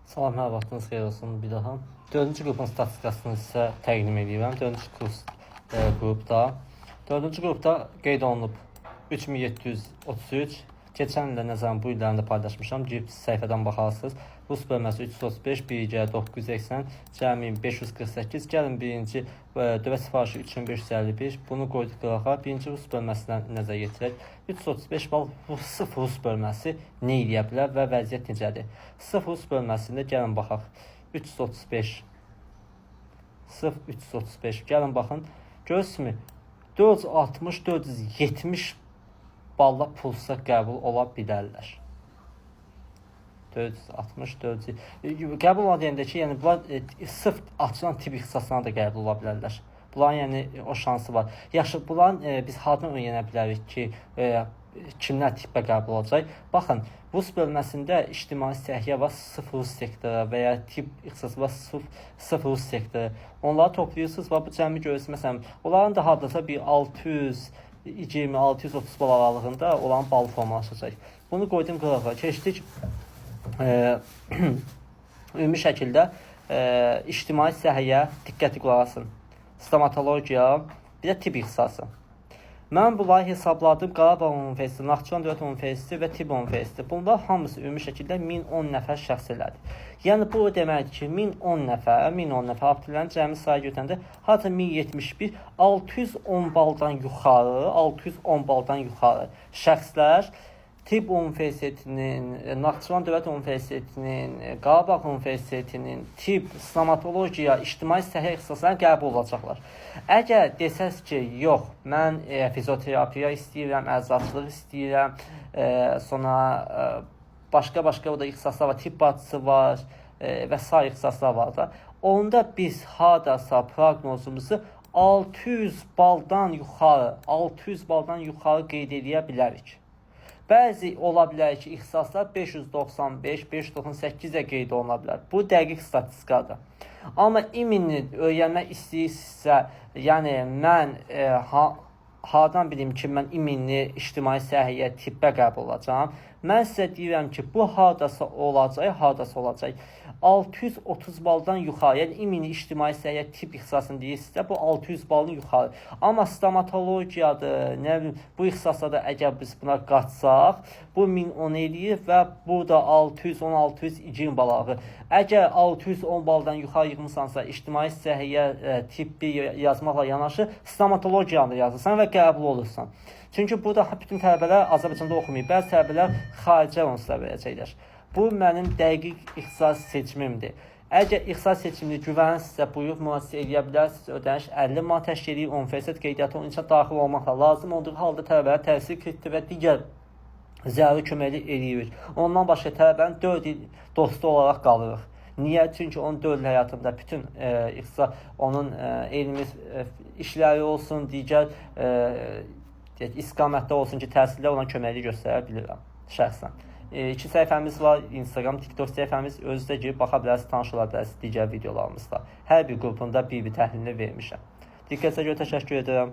Salam, hər vaxtınız xeyir olsun bir daha. 4-cü qrupun statistikasını sizə təqdim edirəm. 4-cü qrupda 4-cü qrupda qeyd olunub 3733. Keçən ildə nəzərən bu illərini də paylaşmışam. Girib səhifədən baxarsınız. Rus bölməsi 335, birgə 980, cəmi 548. Gəlin birinci dövlət sifarişi 3551. Bunu qoyduq qırağa. Birinci Rus bölməsinə nəzər yetirək. 335 bal sıfır Rus bölməsi nə edə bilər və vəziyyət necədir? Sıfır Rus bölməsində gəlin baxaq. 335 335. Gəlin baxın. Görürsünüzmü? 460 470 balla pulsa qəbul ola bilərlər. 460 400 qəbul ola deyəndə ki, yəni bunlar sırf açılan tibb ixtisasına da qəbul ola bilərlər. Bunların yəni o şansı var. Yaxşı, bunların biz hardan öyrənə bilərik ki, kimlər tibbə qəbul olacaq? Baxın, Rus bölməsində ictimai səhiyyə var, sıfır Rus sektoru və ya tibb ixtisası var, sıfır Rus sektoru. Onları toplayırsınız və bu cəmi görürsünüz. Məsələn, onların da hardasa bir 620-630 bal aralığında olan bal formalaşacaq. Bunu qoydum qırağa. Keçdik ümumi şəkildə ictimai səhiyyə diqqətli qulaq asın. Stomatologiya, bir də tibb ixtisası. Mən bunları hesabladım. Qarabağ Universiteti, Naxçıvan Dövlət Universiteti və Tibb Universiteti. Bunlar hamısı ümumi şəkildə 1010 nəfər şəxs elədi. Yəni bu deməkdir ki, 1010 nəfər abituriyentlərin cəmi sayı götürəndə harca 1071, 610 baldan yuxarı şəxslər Tibb Universitetinin, Naxçıvan Dövlət Universitetinin, Qarabağ Universitetinin tibb, stomatologiya, ictimai səhiyyə ixtisaslarına qəbul olacaqlar. Əgər desəz ki, yox, mən fizioterapiya istəyirəm, əczaçılıq istəyirəm, sonra başqa da ixtisaslar var, tibb bacısı var və sair ixtisaslar var da. Onda biz hardasa proqnozumuzu 600 baldan yuxarı qeyd edə bilərik. Bəzi ola bilər ki, ixtisaslar 595, 598-ə qeyd oluna bilər. Bu dəqiq statistikadır. Amma iminini öyrənmək istəyirsinizsə, yəni mən hardan bilim ki, mən iminli ictimai səhiyyə tibbə qəbul olacağam. Mən sizə deyirəm ki, bu hardasa olacaq. 630 baldan yuxarı, yəni iminli ictimai səhiyyə tibb ixtisasını deyirsinizsə, bu 600 baldan yuxarı. Amma stomatologiyadır, nə bilim, bu ixtisaslarda əgər biz buna qaçsaq, bu 1010 eləyir və bu da 610-620 balağı. Əgər 610 baldan yuxarı yığmısansa, ictimai səhiyyə tibbi yazmaqla yanaşı, stomatologiyanı yazırsan və qəbul olursan. Çünki burada bütün tələbələr Azərbaycanda oxumayıb, bəzi tələbələr xaricə onsuzlar verəcəklər. Bu mənim dəqiq ixtisas seçimimdir. Əgər ixtisas seçimini güvənsinizsə, buyurub müraciət edə bilərsiniz. Ödəniş 50 manat təşkil edir, universitet qeydiyyatı onun üçün daxil olmaqla lazım olduğu halda tələbələrə təhsil krediti və digər zəruri köməklik edirik. Ondan başqa tələbənin 4 il dostu olaraq qalırıq. Niyə? Çünki onun 4 il həyatında bütün ixtisas, onun elmi işləri olsun, digər istiqamətdə olsun ki, təhsildə ona köməklik göstərə bilirəm şəxsən. 2 səhifəmiz var, Instagram, TikTok səhifəmiz, özünüzdə girib baxa bilərsiniz, tanış ola bilərsiniz digər videolarımızda. Hər bir qrupunda bir təhlilini vermişəm. Diqqətinizə görə təşəkkür edirəm.